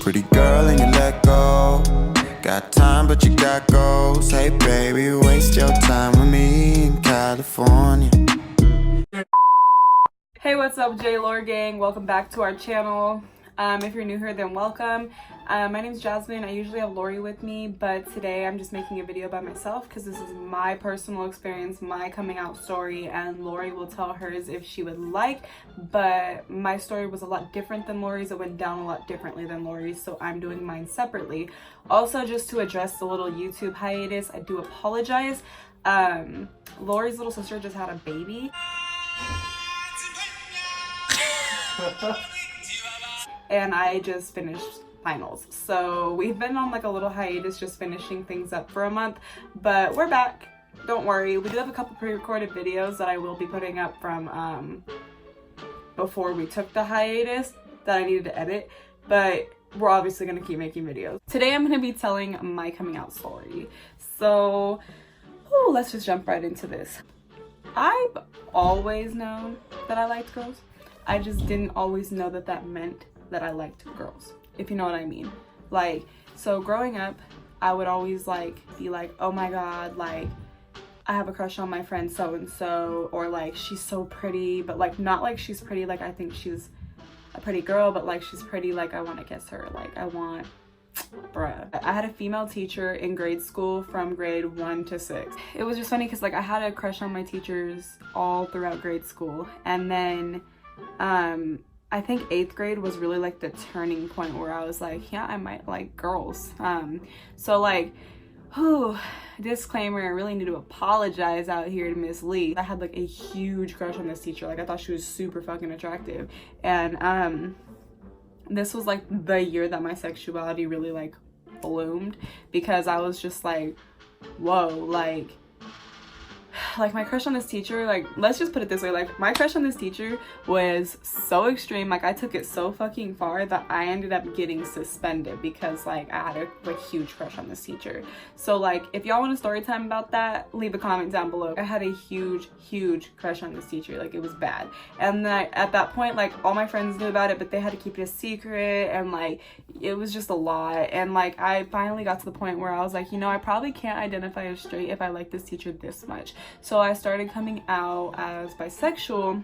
Pretty girl and you let go. Got time but you got goals. Hey baby, waste your time with me in California. Hey, what's up, Jas&Lors gang? Welcome back to our channel. If you're new here, then welcome. My name's Jasmine. I usually have Laurie with me, but today I'm just making a video by myself because this is my personal experience, my coming out story, and Laurie will tell hers if she would like, but my story was a lot different than Laurie's. It went down a lot differently than Laurie's, so I'm doing mine separately. Also, just to address the little YouTube hiatus, I do apologize. Laurie's little sister just had a baby. And I just finished finals, so we've been on like a little hiatus, just finishing things up for a month, but we're back. Don't worry, we do have a couple pre-recorded videos that I will be putting up from before we took the hiatus that I needed to edit, but we're obviously going to keep making videos. Today I'm going to be telling my coming out story, so let's just jump right into this. I've always known that I liked girls. I just didn't always know that that meant that I liked girls, if you know what I mean. Like, so growing up, I would always like be like, oh my god, like I have a crush on my friend so and so, or like she's so pretty, but like not like she's pretty like I think she's a pretty girl, but like she's pretty like I want to kiss her, like I want, bruh. I had a female teacher in grade school from grade 1 to 6. It was just funny because like I had a crush on my teachers all throughout grade school, and then I think 8th grade was really like the turning point where I was like, yeah, I might like girls. So like, disclaimer, I really need to apologize out here to Miss Lee. I had like a huge crush on this teacher. Like I thought she was super fucking attractive. And this was like the year that my sexuality really like bloomed, because I was just like, whoa, like my crush on this teacher, like let's just put it this way, like my crush on this teacher was so extreme, like I took it so fucking far that I ended up getting suspended because like I had a huge crush on this teacher. So like if y'all want a story time about that, leave a comment down below. I had a huge crush on this teacher, like it was bad. And then at that point, like all my friends knew about it, but they had to keep it a secret, and like it was just a lot. And like I finally got to the point where I was like, you know, I probably can't identify as straight if I like this teacher this much. So I started coming out as bisexual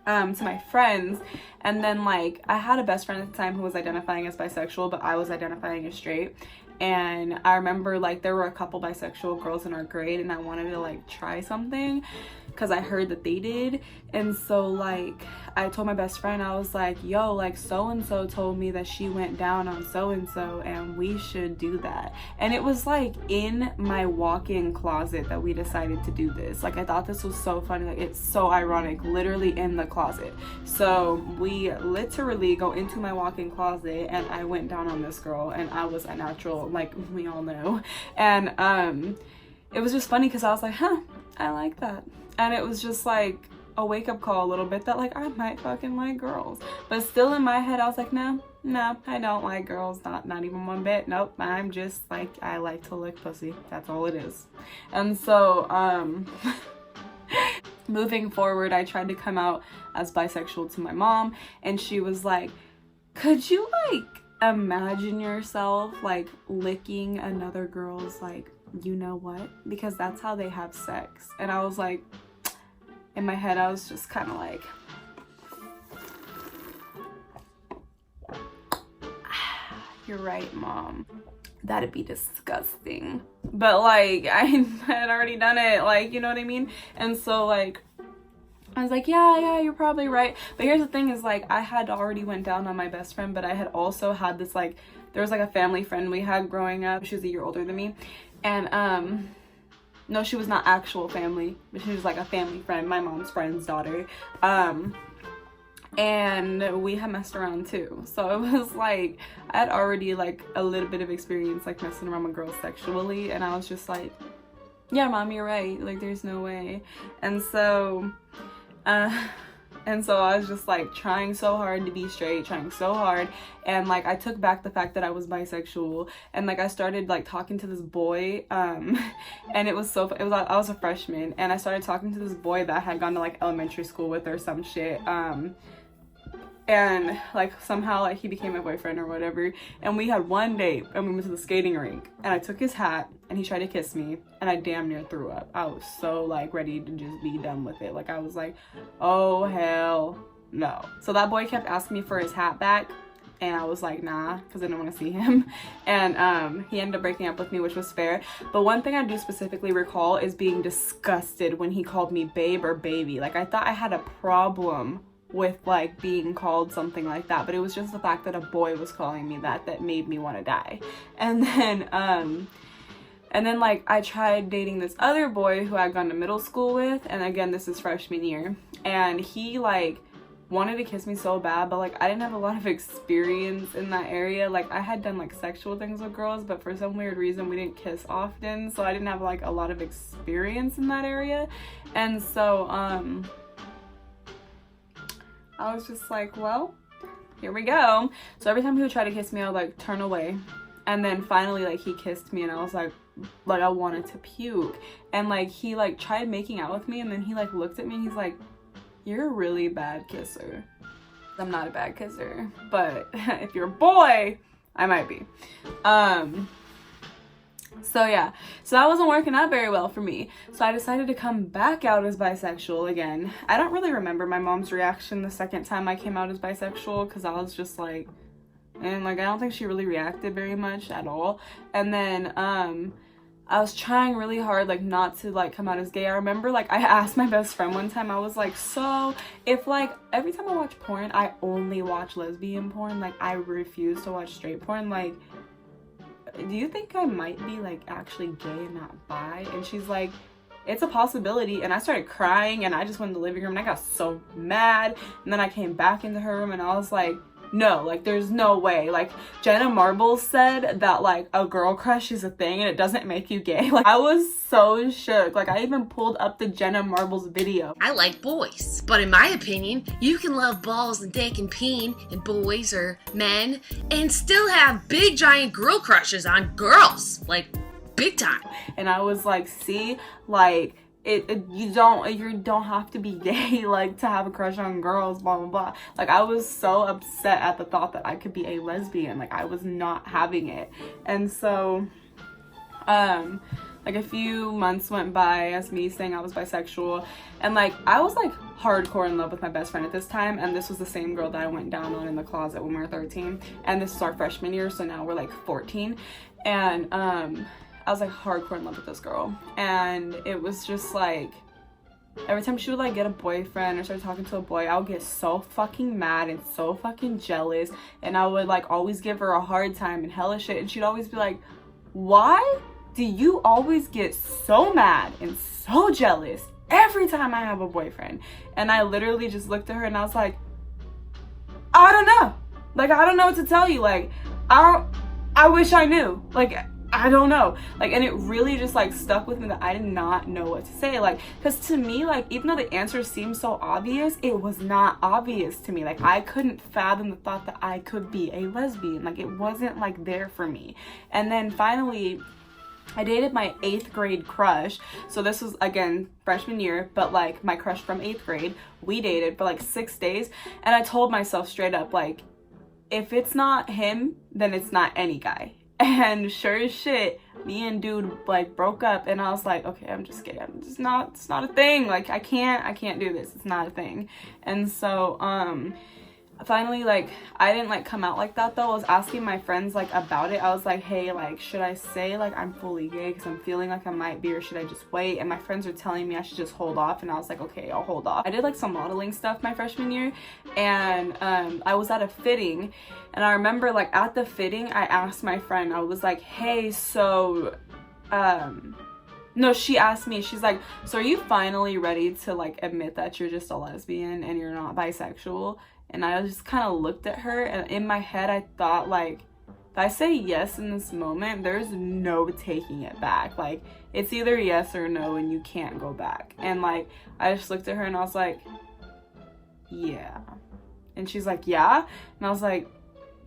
to my friends, and then like I had a best friend at the time who was identifying as bisexual, but I was identifying as straight. And I remember like there were a couple bisexual girls in our grade, and I wanted to like try something because I heard that they did. And so like I told my best friend, I was like, yo, like so and so told me that she went down on so and so and we should do that. And it was like in my walk-in closet that we decided to do this. Like I thought this was so funny, like it's so ironic, literally in the closet. So we literally go into my walk-in closet, and I went down on this girl, and I was a natural, like we all know. And it was just funny because I was like, I like that. And it was just like a wake-up call a little bit that like I might fucking like girls. But still in my head I was like, no, I don't like girls, not even one bit. Nope, I'm just like, I like to lick pussy, that's all it is. And so moving forward, I tried to come out as bisexual to my mom, and she was like, could you like imagine yourself like licking another girl's like you know what, because that's how they have sex. And I was like, in my head I was just kind of like, you're right, Mom, that'd be disgusting. But like I had already done it, like you know what I mean. And so like I was like, yeah, you're probably right. But here's the thing is like I had already went down on my best friend, but I had also had this like, there was like a family friend we had growing up. She was a year older than me. And no, she was not actual family, but she was like a family friend, my mom's friend's daughter. And we had messed around too. So it was like I had already like a little bit of experience like messing around with girls sexually, and I was just like, yeah, Mom, you're right, like there's no way. And so I was just like trying so hard to be straight, trying so hard, and like I took back the fact that I was bisexual, and like I started like talking to this boy, and I was a freshman, and I started talking to this boy that I had gone to like elementary school with or some shit, and like somehow like he became my boyfriend or whatever, and we had one date and we went to the skating rink and I took his hat and he tried to kiss me and I damn near threw up. I was so like ready to just be done with it. Like I was like, oh hell no. So that boy kept asking me for his hat back and I was like, nah, because I didn't want to see him. And he ended up breaking up with me, which was fair. But one thing I do specifically recall is being disgusted when he called me babe or baby. Like I thought I had a problem with like being called something like that, but it was just the fact that a boy was calling me that made me want to die. And then like I tried dating this other boy who I'd gone to middle school with, and again this is freshman year, and he like wanted to kiss me so bad, but like I didn't have a lot of experience in that area. Like I had done like sexual things with girls, but for some weird reason we didn't kiss often, so I didn't have like a lot of experience in that area. And so I was just like, well, here we go. So every time he would try to kiss me, I would like turn away. And then finally like he kissed me and I was like I wanted to puke. And like he like tried making out with me, and then he like looked at me and he's like, you're a really bad kisser. I'm not a bad kisser, but if you're a boy, I might be. So yeah, so that wasn't working out very well for me. So I decided to come back out as bisexual again. I don't really remember my mom's reaction the second time I came out as bisexual, because I was just like, and like I don't think she really reacted very much at all. And then I was trying really hard like not to like come out as gay. I remember like I asked my best friend one time, I was like, so if like every time I watch porn I only watch lesbian porn, like I refuse to watch straight porn, like do you think I might be like actually gay and not bi? And she's like, it's a possibility. And I started crying and I just went in the living room and I got so mad. And then I came back into her room and I was like, no, like there's no way. Like Jenna Marbles said that like a girl crush is a thing and it doesn't make you gay. Like I was so shook. Like I even pulled up the Jenna Marbles video. I like boys, but in my opinion, you can love balls and dick and peen and boys or men and still have big giant girl crushes on girls, like big time. And I was like, see, like you don't have to be gay like to have a crush on girls, blah blah blah. Like I was so upset at the thought that I could be a lesbian. Like I was not having it. And so like a few months went by as me saying I was bisexual, and like I was like hardcore in love with my best friend at this time, and this was the same girl that I went down on in the closet when we were 13, and this is our freshman year, so now we're like 14. And I was like hardcore in love with this girl, and it was just like every time she would like get a boyfriend or start talking to a boy, I would get so fucking mad and so fucking jealous, and I would like always give her a hard time and hella shit, and she'd always be like, why do you always get so mad and so jealous every time I have a boyfriend? And I literally just looked at her and I was like, I don't know. Like I don't know what to tell you. Like I wish I knew. Like I don't know. Like, and it really just like stuck with me that I did not know what to say. Like, because to me, like, even though the answer seemed so obvious, it was not obvious to me. Like, I couldn't fathom the thought that I could be a lesbian. Like, it wasn't like there for me. And then finally, I dated my 8th grade crush. So this was again freshman year, but like my crush from 8th grade. We dated for like 6 days, and I told myself straight up, like, if it's not him, then it's not any guy. And sure as shit, me and dude like broke up, and I was like, okay, I'm just gay. It's not a thing. Like I can't do this. It's not a thing. And so finally, like, I didn't like come out like that though. I was asking my friends like about it. I was like, hey, like, should I say like I'm fully gay because I'm feeling like I might be, or should I just wait? And my friends were telling me I should just hold off, and I was like, okay, I'll hold off. I did like some modeling stuff my freshman year, and I was at a fitting, and I remember like at the fitting I asked my friend, I was like, hey, so no, she asked me, she's like, so are you finally ready to like admit that you're just a lesbian and you're not bisexual? And I just kind of looked at her, and in my head I thought, like, if I say yes in this moment, there's no taking it back. Like, it's either yes or no, and you can't go back. And like I just looked at her and I was like, yeah. And she's like, yeah? And I was like,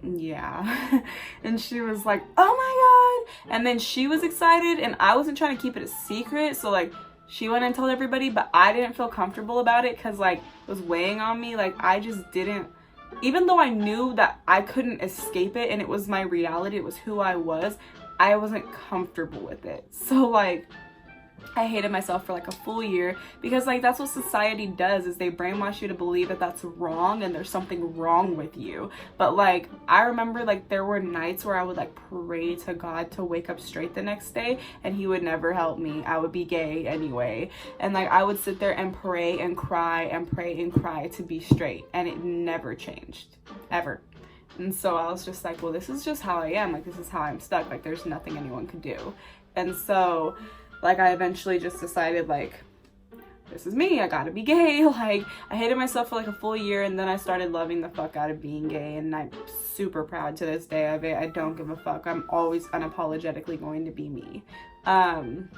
yeah. And she was like, oh my god. And then she was excited, and I wasn't trying to keep it a secret, so like she went and told everybody, but I didn't feel comfortable about it because like it was weighing on me. Like I just didn't even though I knew that I couldn't escape it and it was my reality, it was who I wasn't comfortable with it. So like, I hated myself for like a full year because like that's what society does, is they brainwash you to believe that that's wrong and there's something wrong with you. But like, I remember like there were nights where I would like pray to God to wake up straight the next day, and he would never help me. I would be gay anyway, and like I would sit there and pray and cry and pray and cry to be straight, and it never changed ever. And so I was just like, well, this is just how I am, like this is how I'm stuck, like there's nothing anyone could do. And so like I eventually just decided like, this is me, I gotta be gay. Like I hated myself for like a full year, and then I started loving the fuck out of being gay, and I'm super proud to this day of it. I don't give a fuck. I'm always unapologetically going to be me. And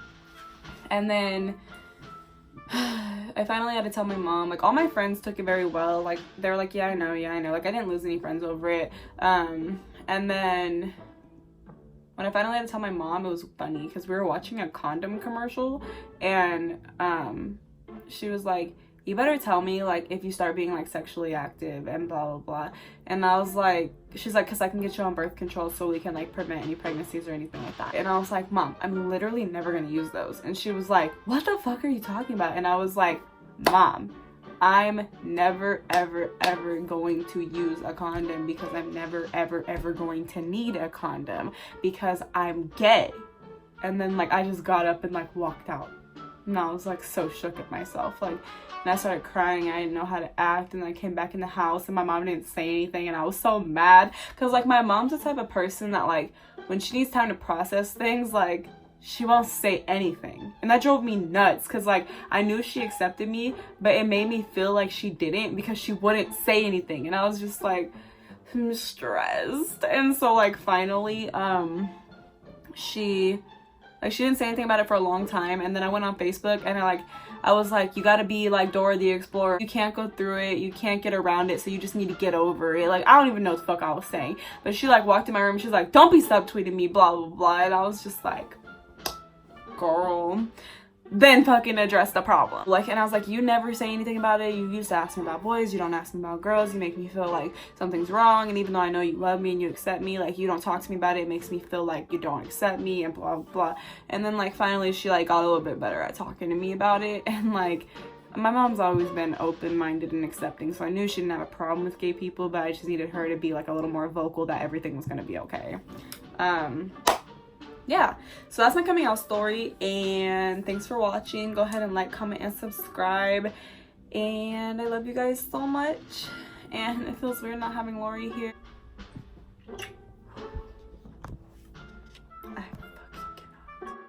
then I finally had to tell my mom. Like all my friends took it very well. Like they were like, yeah I know. Like I didn't lose any friends over it. And then when I finally had to tell my mom, it was funny because we were watching a condom commercial, and she was like, you better tell me like if you start being like sexually active and blah blah blah. And I was like, she's like, because I can get you on birth control so we can like prevent any pregnancies or anything like that. And I was like, Mom, I'm literally never gonna use those. And she was like, what the fuck are you talking about? And I was like, Mom, I'm never ever ever going to use a condom because I'm never ever ever going to need a condom because I'm gay. And then like I just got up and like walked out, and I was like so shook at myself, like, and I started crying. I didn't know how to act, and I came back in the house and my mom didn't say anything, and I was so mad because like my mom's the type of person that like when she needs time to process things, like she won't say anything. And that drove me nuts because like I knew she accepted me, but it made me feel like she didn't because she wouldn't say anything. And I was just like, I'm stressed. And so like finally she didn't say anything about it for a long time. And then I went on Facebook and I was like, you gotta be like Dora the Explorer. You can't go through it, you can't get around it, so you just need to get over it. Like I don't even know what the fuck I was saying, but she like walked in my room, she's like, don't be subtweeting me, blah blah blah. And I was just like, girl, then fucking address the problem. Like, and I was like, you never say anything about it. You used to ask me about boys, you don't ask me about girls. You make me feel like something's wrong, and even though I know you love me and you accept me, like you don't talk to me about it. It makes me feel like you don't accept me and blah blah blah. And then like finally she like got a little bit better at talking to me about it. And like my mom's always been open-minded and accepting, so I knew she didn't have a problem with gay people, but I just needed her to be like a little more vocal that everything was gonna be okay. Yeah, so that's my coming out story, and thanks for watching. Go ahead and like, comment, and subscribe, and I love you guys so much. And it feels weird not having Laurie here.